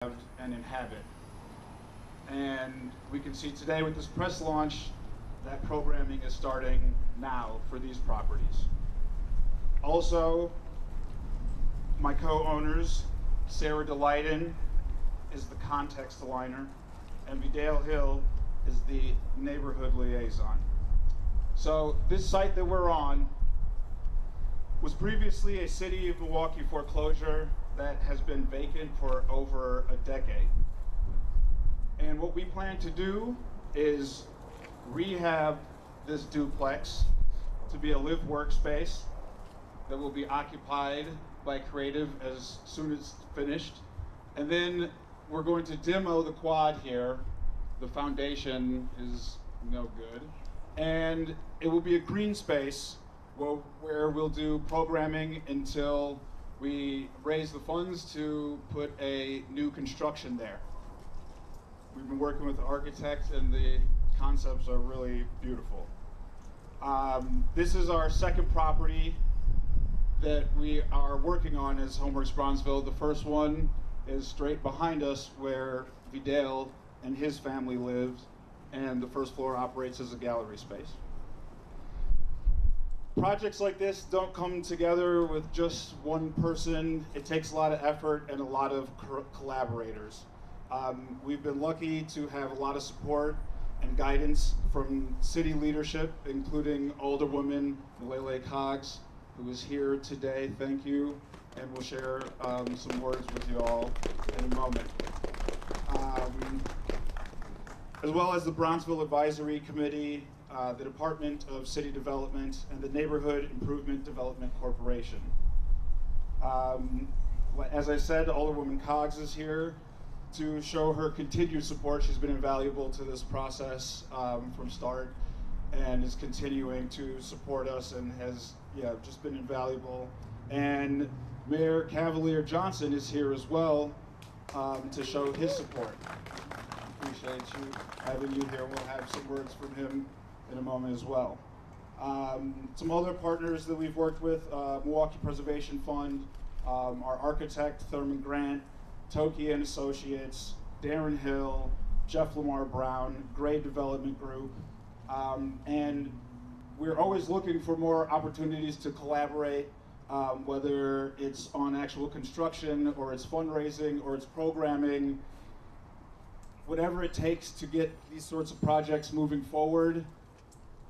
and inhabit. And we can see today with this press launch that programming is starting now for these properties. Also, my co-owners, Sarah DeLayden is the context aligner, and Vidal Hill is the neighborhood liaison. So this site that we're on was previously a City of Milwaukee foreclosure that has been vacant for over a decade. And what we plan to do is rehab this duplex to be a live workspace that will be occupied by creative as soon as finished. And then we're going to demo the quad here. The foundation is no good. And it will be a green space where we'll do programming until we raise the funds to put a new construction there. We've been working with the architect and the concepts are really beautiful. This is our second property that we are working on as HomeWorks Bronzeville. The first one is straight behind us where Vidal and his family lives, and the first floor operates as a gallery space. Projects like this don't come together with just one person. It takes a lot of effort and a lot of collaborators. We've been lucky to have a lot of support and guidance from city leadership, including Alderwoman Lele Cogs, who is here today. Thank you, and we'll share some words with you all in a moment. As well as the Bronzeville Advisory Committee, the Department of City Development, and the Neighborhood Improvement Development Corporation. As I said, Alderwoman Cogs is here to show her continued support. She's been invaluable to this process from start and is continuing to support us and has just been invaluable. And Mayor Cavalier Johnson is here as well to show his support. Appreciate you having you here. We'll have some words from him in a moment as well. Some other partners that we've worked with, Milwaukee Preservation Fund, our architect Thurman Grant, Toki and Associates, Darren Hill, Jeff Lamar Brown, Gray Development Group, and we're always looking for more opportunities to collaborate, whether it's on actual construction or it's fundraising or it's programming. Whatever it takes to get these sorts of projects moving forward.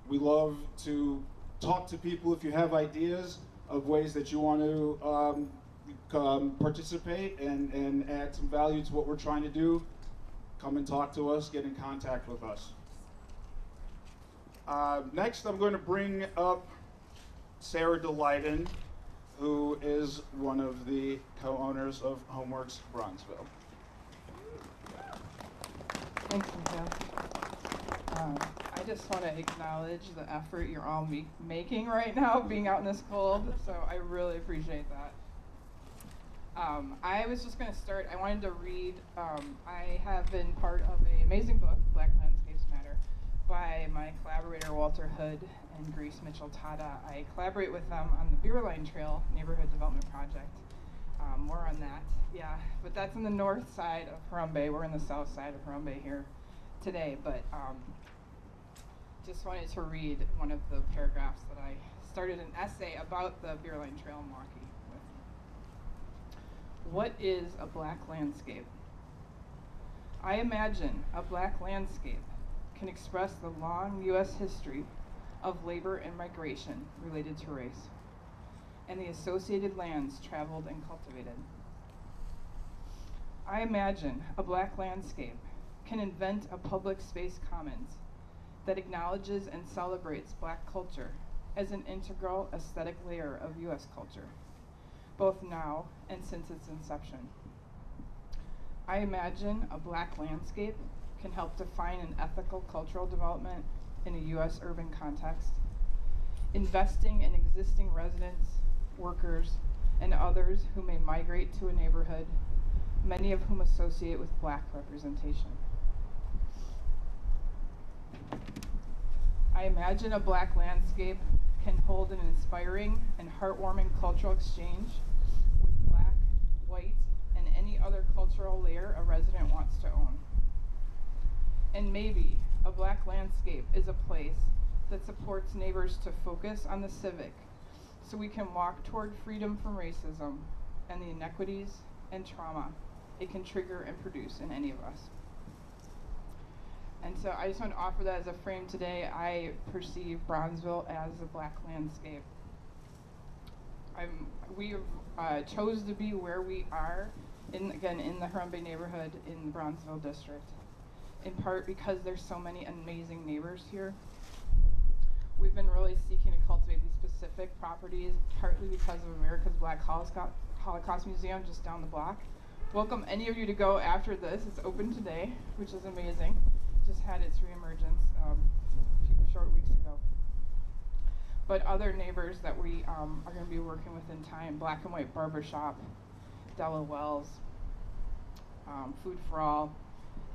We love to talk to people if you have ideas of ways that you want to participate and add some value to what we're trying to do. Come and talk to us, get in contact with us. Next, I'm going to bring up Sarah DeLayden, who is one of the co-owners of HomeWorks Bronzeville. Thanks, Cynthia. I just want to acknowledge the effort you're all making right now, being out in this cold, so I really appreciate that. I was just going to start, I wanted to read, I have been part of an amazing book, Black Landscapes Matter, by my collaborator Walter Hood and Grace Mitchell-Tada. I collaborate with them on the Beer Line Trail Neighborhood Development Project. More on that, yeah. But that's in the north side of Harambe. We're in the south side of Harambe here today. But just wanted to read one of the paragraphs that I started an essay about the Beer Line Trail in Milwaukee with. What is a black landscape? I imagine a black landscape can express the long U.S. history of labor and migration related to race, and the associated lands traveled and cultivated. I imagine a black landscape can invent a public space commons that acknowledges and celebrates black culture as an integral aesthetic layer of U.S. culture, both now and since its inception. I imagine a black landscape can help define an ethical cultural development in a U.S. urban context, investing in existing residents, workers, and others who may migrate to a neighborhood, many of whom associate with black representation. I imagine a black landscape can hold an inspiring and heartwarming cultural exchange with black, white, and any any other cultural layer a resident wants to own. And maybe a black landscape is a place that supports neighbors to focus on the civic so we can walk toward freedom from racism and the inequities and trauma it can trigger and produce in any of us. And so I just want to offer that as a frame today. I perceive Bronzeville as a black landscape. We chose to be where we are, in the Harambe neighborhood in the Bronzeville district, in part because there's so many amazing neighbors here. We've been really seeking to cultivate these specific properties, partly because of America's Black Holocaust Museum just down the block. Welcome any of you to go after this. It's open today, which is amazing. Just had its reemergence a few short weeks ago. But other neighbors that we are going to be working with in time: Black and White Barbershop, Della Wells, Food for All,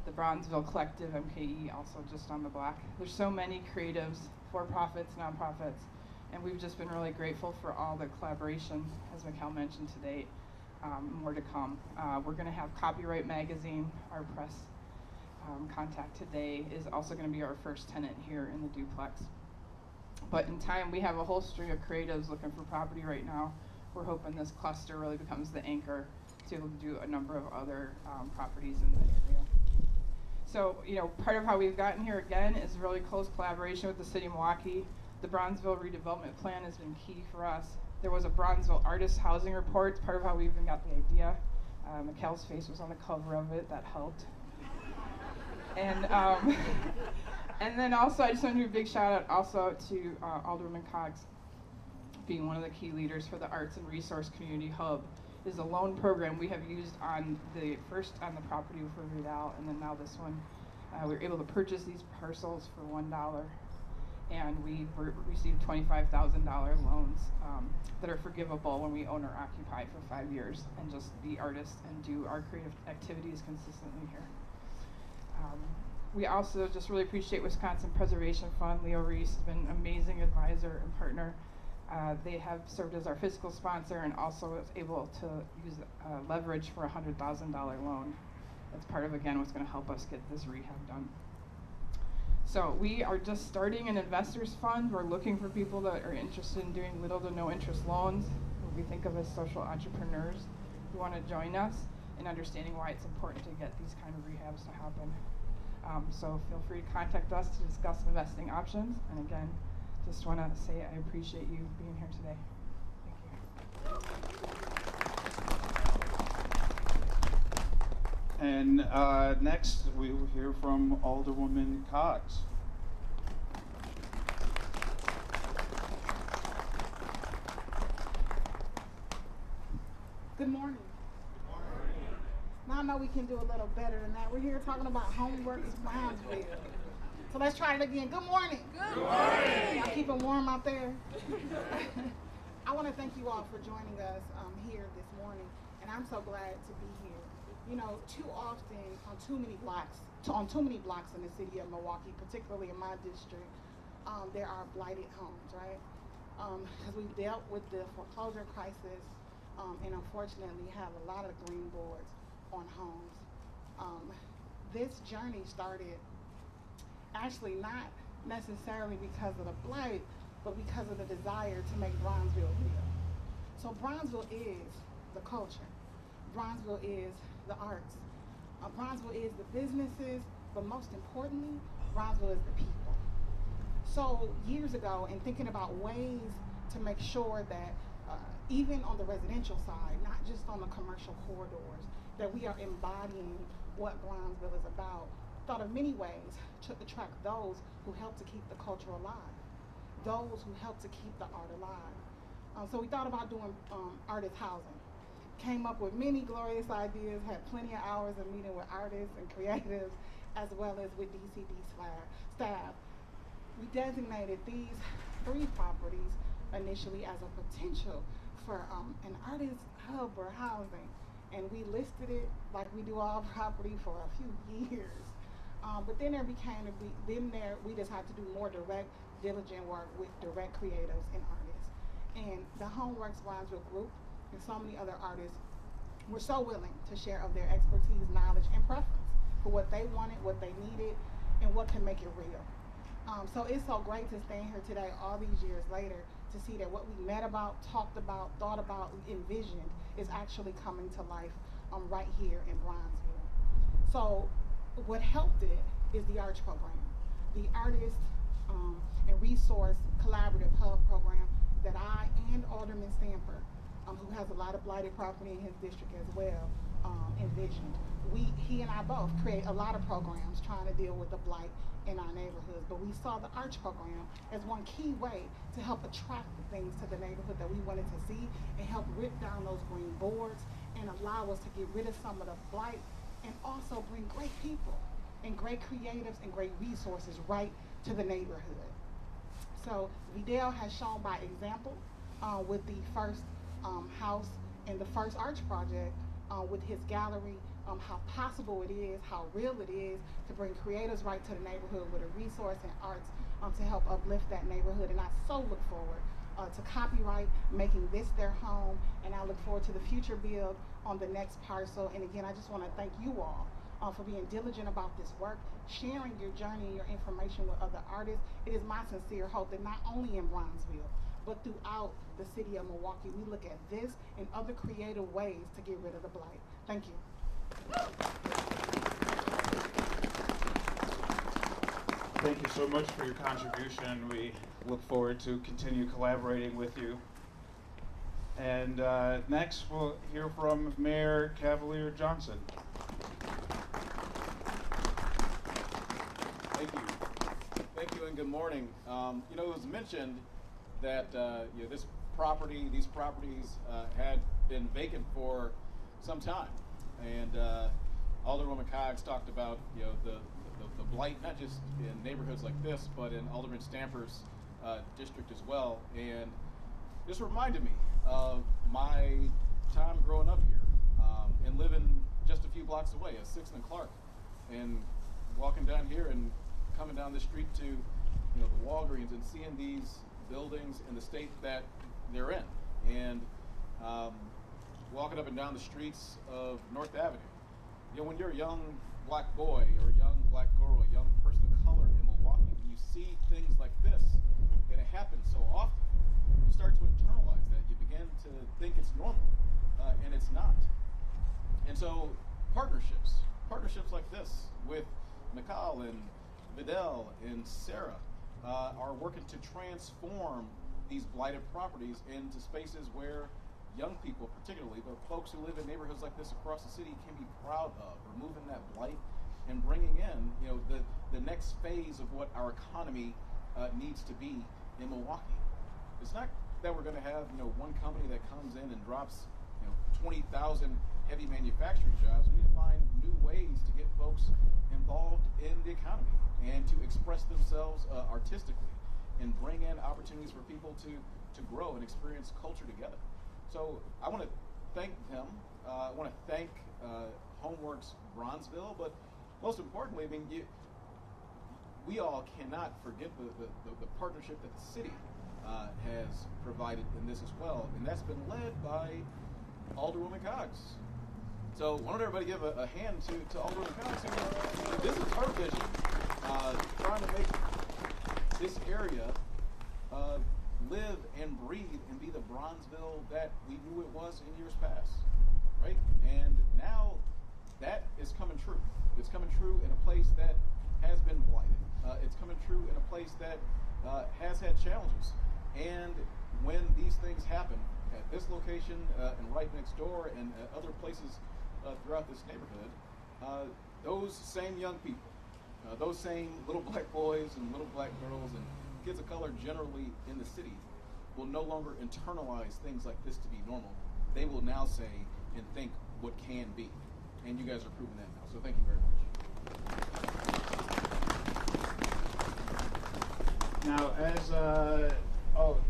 the Bronzeville Collective, MKE, also just on the block. There's so many creatives, for-profits, nonprofits, and we've just been really grateful for all the collaboration, as Mikkel mentioned today. More to come. We're going to have Copyright Magazine, our press contact today, is also going to be our first tenant here in the duplex. But in time, we have a whole string of creatives looking for property right now. We're hoping this cluster really becomes the anchor to be able to do a number of other properties in the area. So, part of how we've gotten here again is really close collaboration with the city of Milwaukee. The Bronzeville redevelopment plan has been key for us. There was a Bronzeville artist housing report. It's part of how we even got the idea. Mikkel's face was on the cover of it. That helped. And then also, I just want to do a big shout out also to Alderman Cox, being one of the key leaders for the Arts and Resource Community Hub. Is a loan program we have used on the property for Vidal, and then now this one. We were able to purchase these parcels for $1, and we received $25,000 loans that are forgivable when we own or occupy for 5 years and just be artists and do our creative activities consistently here. We also just really appreciate Wisconsin Preservation Fund. Leo Reese has been an amazing advisor and partner. They have served as our fiscal sponsor and also was able to use leverage for a $100,000 loan. That's part of, again, what's going to help us get this rehab done. So we are just starting an investors fund. We're looking for people that are interested in doing little to no interest loans, what we think of as social entrepreneurs who want to join us in understanding why it's important to get these kind of rehabs to happen. So feel free to contact us to discuss investing options. And again, just want to say I appreciate you being here today. Thank you. And next, we will hear from Alderwoman Cox. Good morning. Now I know we can do a little better than that. We're here talking about HomeWorks Bronzeville. So let's try it again. Good morning. Good morning. Y'all keep it warm out there. I want to thank you all for joining us here this morning, and I'm so glad to be here. Too often on too many blocks in the city of Milwaukee, particularly in my district, there are blighted homes, right? Because we've dealt with the foreclosure crisis, and unfortunately have a lot of green boards on homes. This journey started actually not necessarily because of the blight, but because of the desire to make Bronzeville real. So Bronzeville is the culture. Bronzeville is the arts. Bronzeville is the businesses, but most importantly, Bronzeville is the people. So years ago, in thinking about ways to make sure that even on the residential side, not just on the commercial corridors, that we are embodying what Bronzeville is about, thought of many ways to attract those who help to keep the culture alive, those who help to keep the art alive. So we thought about doing artist housing. Came up with many glorious ideas, had plenty of hours of meeting with artists and creatives, as well as with DCD staff. We designated these 3 properties initially as a potential for an artist hub or housing. And we listed it like we do all property for a few years. But then we decided to do more direct, diligent work with direct creatives and artists. And the HomeWorks Bronzeville group and so many other artists were so willing to share of their expertise, knowledge, and preference for what they wanted, what they needed, and what can make it real. So it's so great to stand here today, all these years later, to see that what we met about, talked about, thought about, envisioned is actually coming to life right here in Bronzeville. So what helped it is the ARCH program, the Artist and Resource Collaborative Hub program that I and Alderman Stamper, who has a lot of blighted property in his district as well, envisioned. He and I both create a lot of programs trying to deal with the blight in our neighborhoods, but we saw the ARCH program as one key way to help attract the things to the neighborhood that we wanted to see and help rip down those green boards and allow us to get rid of some of the blight and also bring great people and great creatives and great resources right to the neighborhood. So Vidal has shown by example with the first house and the first ARCH project with his gallery, how possible it is, how real it is to bring creators right to the neighborhood with a resource and arts to help uplift that neighborhood. And I so look forward to Copyright making this their home, and I look forward to the future build on the next parcel. And again, I just want to thank you all for being diligent about this work, sharing your journey and your information with other artists. It is my sincere hope that not only in Bronzeville, but throughout the city of Milwaukee, we look at this and other creative ways to get rid of the blight. Thank you. Thank you so much for your contribution. We look forward to continue collaborating with you. And next, we'll hear from Mayor Cavalier Johnson. Thank you, and good morning. You know, it was mentioned that you know, these properties had been vacant for some time, and Alderwoman Cox talked about, you know, the blight, not just in neighborhoods like this, but in Alderman Stamper's district as well. And this reminded me of my time growing up here and living just a few blocks away at 6th and Clark, and walking down here and coming down the street to, you know, the Walgreens and seeing these buildings in the state that they're in, and walking up and down the streets of North Avenue. You know, when you're a young black boy or a young black girl, a young person of color in Milwaukee, when you see things like this, and it happens so often, you start to internalize that. You begin to think it's normal, and it's not. And so partnerships like this with Mikal and Vidal and Sarah are working to transform these blighted properties into spaces where young people, particularly, but folks who live in neighborhoods like this across the city, can be proud of removing that blight and bringing in, you know, the next phase of what our economy needs to be in Milwaukee. It's not that we're going to have, you know, one company that comes in and drops, you know, 20,000 heavy manufacturing jobs. We need to find new ways to get folks involved in the economy and to express themselves artistically and bring in opportunities for people to grow and experience culture together. So I want to thank them. I want to thank HomeWorks Bronzeville, but most importantly, I mean, we all cannot forget the partnership that the city has provided in this as well, and that's been led by Alderwoman Cox. So why don't everybody give a hand to Alderwoman Cox? This is her vision, trying to make this area live and breathe and be the Bronzeville that we knew it was in years past, right? And now that is coming true. It's coming true in a place that has been blighted. It's coming true in a place that has had challenges. And when these things happen at this location and right next door and other places throughout this neighborhood, those same young people, those same little black boys and little black girls and kids of color generally in the city will no longer internalize things like this to be normal. They will now say and think what can be. And you guys are proving that now. So thank you very much. Now, as,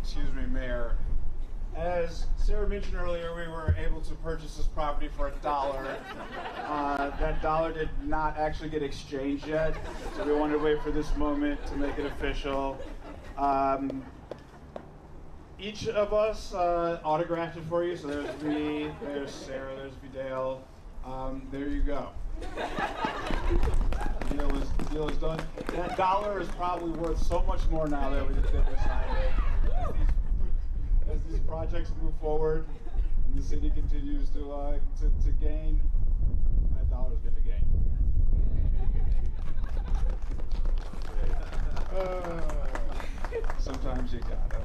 excuse me, Mayor. As Sarah mentioned earlier, we were able to purchase this property for $1. That dollar did not actually get exchanged yet, so we wanted to wait for this moment to make it official. each of us autographed it for you. So there's me, there's Sarah, there's Vidal. There you go. The deal is done. That dollar is probably worth so much more now that we signed it. As these projects move forward and the city continues to gain, that dollar is going to gain. Sometimes you gotta.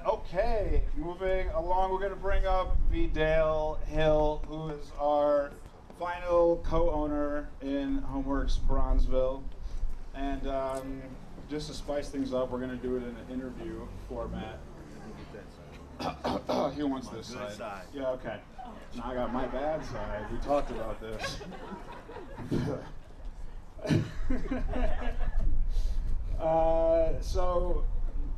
Okay, moving along, we're going to bring up Vidal Hill, who is our final co-owner in HomeWorks Bronzeville. And just to spice things up, we're going to do it in an interview format. He wants this side. Yeah, okay. Now I got my bad side. We talked about this. So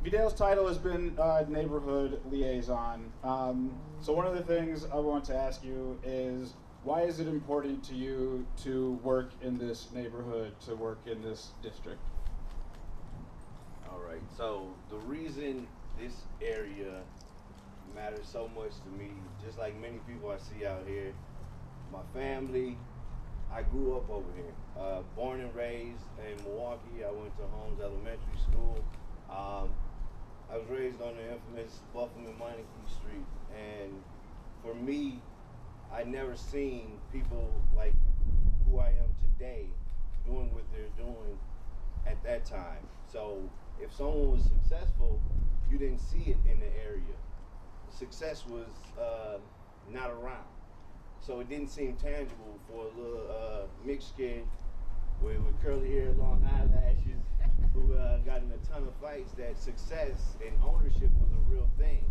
Vidal's title has been neighborhood liaison. So one of the things I want to ask you is, why is it important to you to work in this neighborhood, to work in this district? All right, so the reason this area matters so much to me, just like many people I see out here, my family, I grew up over here. Born and raised in Milwaukee. I went to Holmes Elementary School. I was raised on the infamous Buffalo and Meineke Street, and for me, I never seen people like who I am today doing what they're doing at that time. So if someone was successful, you didn't see it in the area. Success was not around. So it didn't seem tangible for a little mixed kid with curly hair, long eyelashes, who got in a ton of fights, that success and ownership was a real thing.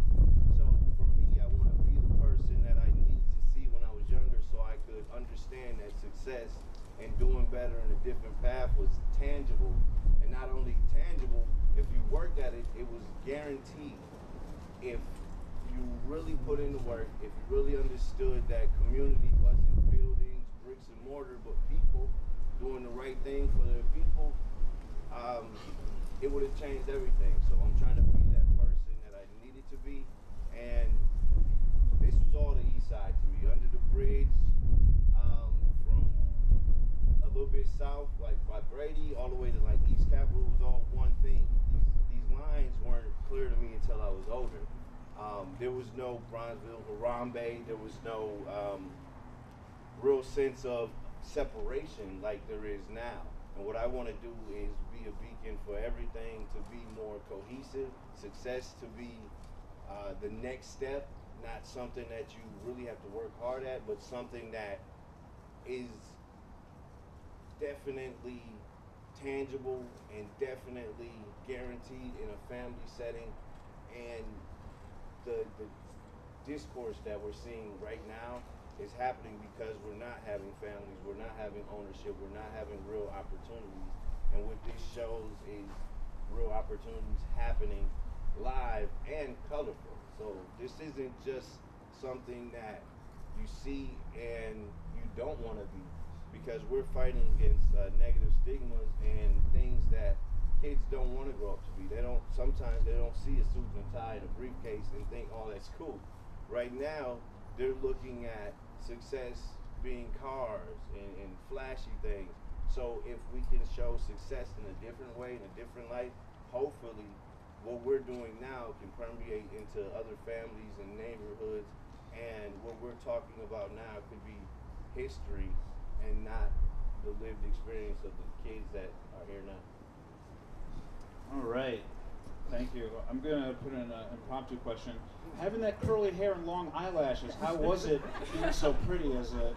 So for me, I want to be the person that I needed to see when I was younger, so I could understand that success and doing better in a different path was tangible. And not only tangible, if you worked at it, it was guaranteed. If you really put in the work, if you really understood that community wasn't buildings, bricks and mortar, but people doing the right thing for their people, it would have changed everything. So I'm trying to be that person that I needed to be. And this was all the east side to me, under the bridge, from a little bit south, like by Brady, all the way to like East Capitol, was all one thing. These lines weren't clear to me until I was older. There was no Bronzeville, Harambe. There was no real sense of separation like there is now. And what I want to do is be a beacon for everything to be more cohesive, success to be the next step, not something that you really have to work hard at, but something that is definitely tangible and definitely guaranteed in a family setting. And the discourse that we're seeing right now is happening because we're not having families, we're not having ownership, we're not having real opportunities. And what this shows is real opportunities happening live and colorful. So this isn't just something that you see and you don't want to be, because we're fighting against negative stigmas and things that kids don't want to grow up to be. Sometimes they don't see a suit and tie and a briefcase and think, oh, that's cool. Right now, they're looking at success being cars and flashy things. So if we can show success in a different way, in a different light, hopefully what we're doing now can permeate into other families and neighborhoods, and what we're talking about now could be history and not the lived experience of the kids that are here now. All right. Thank you. I'm going to put in an impromptu question. Having that curly hair and long eyelashes, how was it being so pretty as a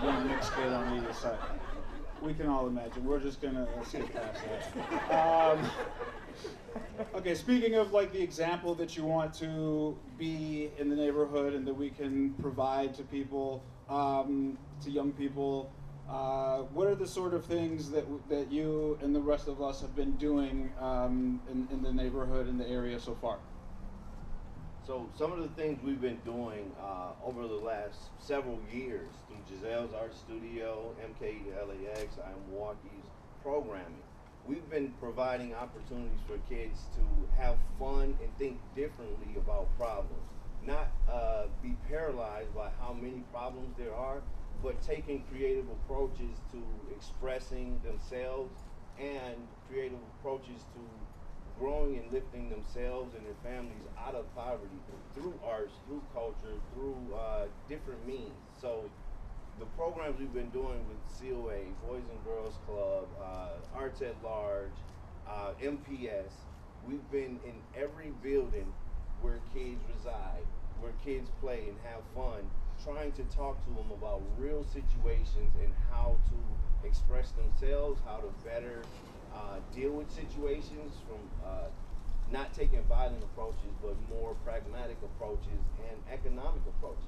young mixed kid on either side? We can all imagine. We're just going to skip past that. Okay, speaking of like the example that you want to be in the neighborhood and that we can provide to people, to young people, what are the sort of things that you and the rest of us have been doing in the neighborhood, in the area so far? So some of the things we've been doing over the last several years through Giselle's Art Studio, MKLAX, I'm Milwaukee's programming. we've been providing opportunities for kids to have fun and think differently about problems. Not be paralyzed by how many problems there are, but taking creative approaches to expressing themselves and creative approaches to growing and lifting themselves and their families out of poverty through arts, through culture, through different means. So the programs we've been doing with COA, Boys and Girls Club, Arts at Large, MPS, we've been in every building where kids reside, where kids play and have fun, trying to talk to them about real situations and how to express themselves, how to better deal with situations from not taking violent approaches, but more pragmatic approaches and economic approaches.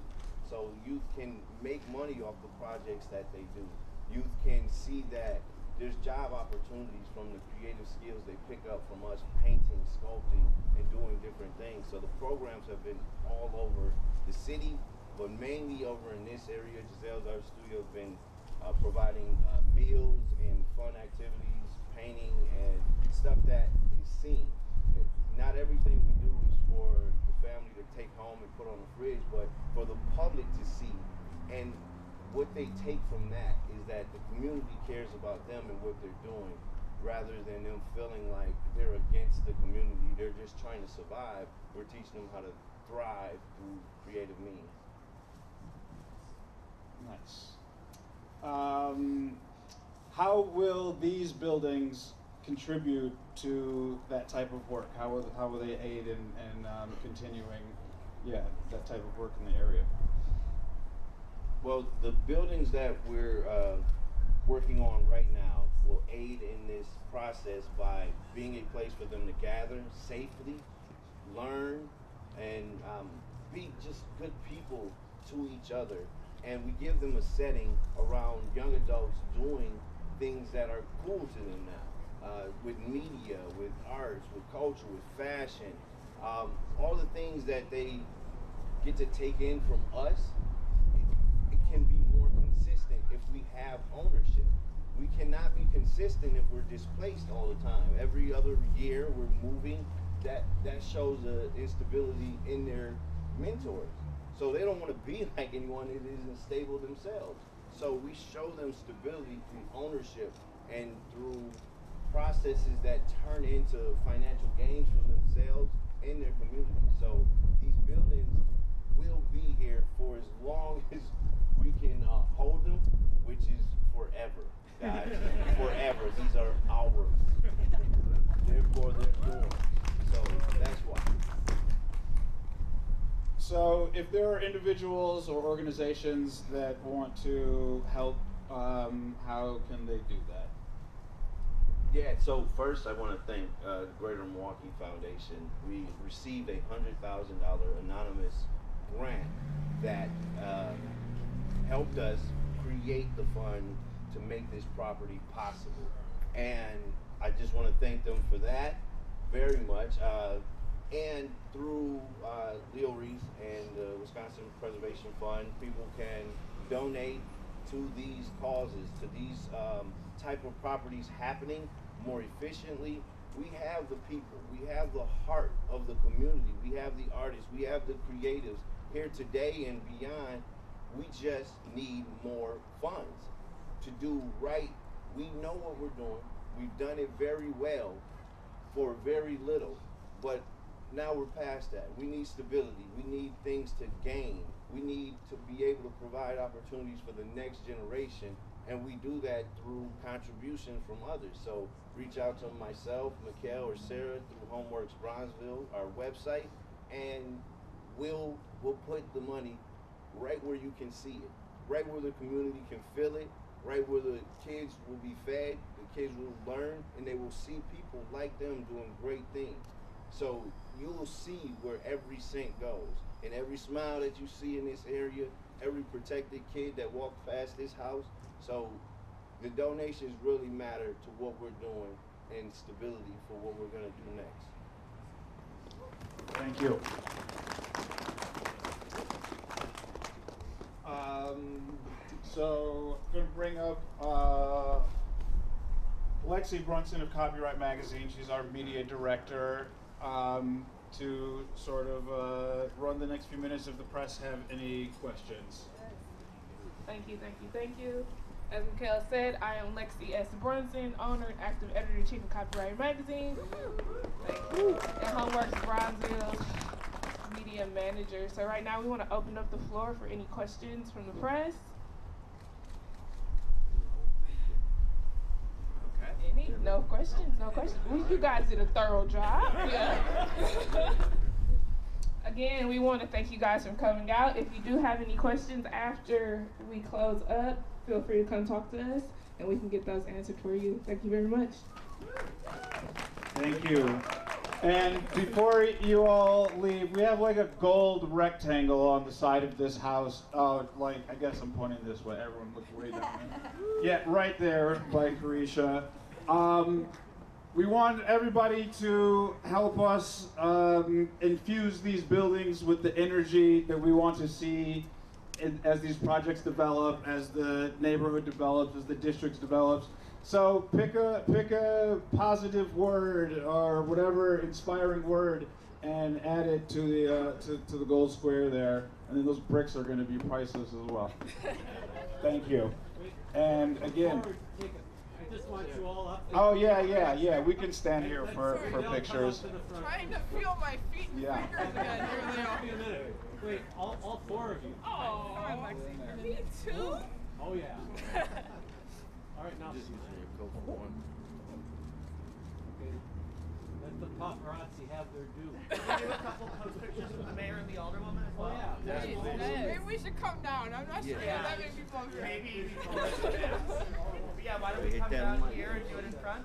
So youth can make money off the projects that they do. Youth can see that there's job opportunities from the creative skills they pick up from us painting, sculpting, and doing different things. So the programs have been all over the city, but mainly over in this area. Giselle's Art Studio has been providing meals and fun activities, painting, and stuff that is seen. Not everything we do is for the family to take home and put on the fridge, but for the public to see. And what they take from that is that the community cares about them and what they're doing, rather than them feeling like they're against the community. They're just trying to survive. We're teaching them how to thrive through creative means. Nice. How will these buildings contribute to that type of work? How will they aid in continuing, that type of work in the area? Well, the buildings that we're working on right now will aid in this process by being a place for them to gather safely, learn, and be just good people to each other. And we give them a setting around young adults doing things that are cool to them now, with media, with arts, with culture, with fashion, all the things that they get to take in from us. It can be more consistent if we have ownership. We cannot be consistent if we're displaced all the time. Every other year we're moving. That shows instability in their mentors. So they don't want to be like anyone that isn't stable themselves. So we show them stability through ownership and through processes that turn into financial gains for themselves and their community. So these buildings will be here for as long as we can hold them, which is forever, guys. Forever. These are ours. Therefore, they're yours. So that's why. So if there are individuals or organizations that want to help, how can they do that? Yeah, so first I want to thank the Greater Milwaukee Foundation. We received a $100,000 anonymous grant that helped us create the fund to make this property possible. And I just want to thank them for that very much. And through Leo Reese and the Wisconsin Preservation Fund, people can donate to these causes, to these type of properties happening more efficiently. We have the people, we have the heart of the community, we have the artists, we have the creatives here today and beyond. We just need more funds to do right. We know what we're doing. We've done it very well for very little, but now we're past that. We need stability. We need things to gain. We need to be able to provide opportunities for the next generation, and we do that through contribution from others. So reach out to myself, Mikhail, or Sarah through HomeWorks Bronzeville, our website, and we'll put the money right where you can see it, right where the community can feel it, right where the kids will be fed, the kids will learn, and they will see people like them doing great things. So you will see where every cent goes, and every smile that you see in this area, every protected kid that walks past this house. So the donations really matter to what we're doing and stability for what we're going to do next. Thank you. So I'm going to bring up Lexi Brunson of Copyright Magazine. She's our media director. To sort of run the next few minutes if the press have any questions. Thank you, thank you, thank you. As Mikhail said, I am Lexi S. Brunson, owner and active editor-in-chief of Copyright Magazine. Thank you. And HomeWorks Bronzeville media manager. So right now we want to open up the floor for any questions from the press. Any? No questions, no questions. Well, you guys did a thorough job. Yeah. Again, we want to thank you guys for coming out. If you do have any questions after we close up, feel free to come talk to us and we can get those answered for you. Thank you very much. Thank you. And before you all leave, we have like a gold rectangle on the side of this house. Like, I guess I'm pointing this way. Everyone look way down there. Yeah, right there by Carisha. We want everybody to help us infuse these buildings with the energy that we want to see as these projects develop, as the neighborhood develops, as the districts develops. So pick a positive word or whatever inspiring word and add it to the gold square there, and then those bricks are going to be priceless as well. Thank you. And again. I just want you all up. Oh yeah. We can stand here for pictures. Trying to feel my feet and Yeah. fingers again. Here they are. Wait a minute. Wait, all four of you. Oh, come on, Lexi. Me too? Oh yeah. All right, now. Okay. Let the paparazzi have their due. Can we do a couple post pictures with the mayor and the alderwoman as well? Oh yeah. Maybe we should come down. I'm not sure that many people over here. Maybe before. Yeah, why don't we come down here and do it in front?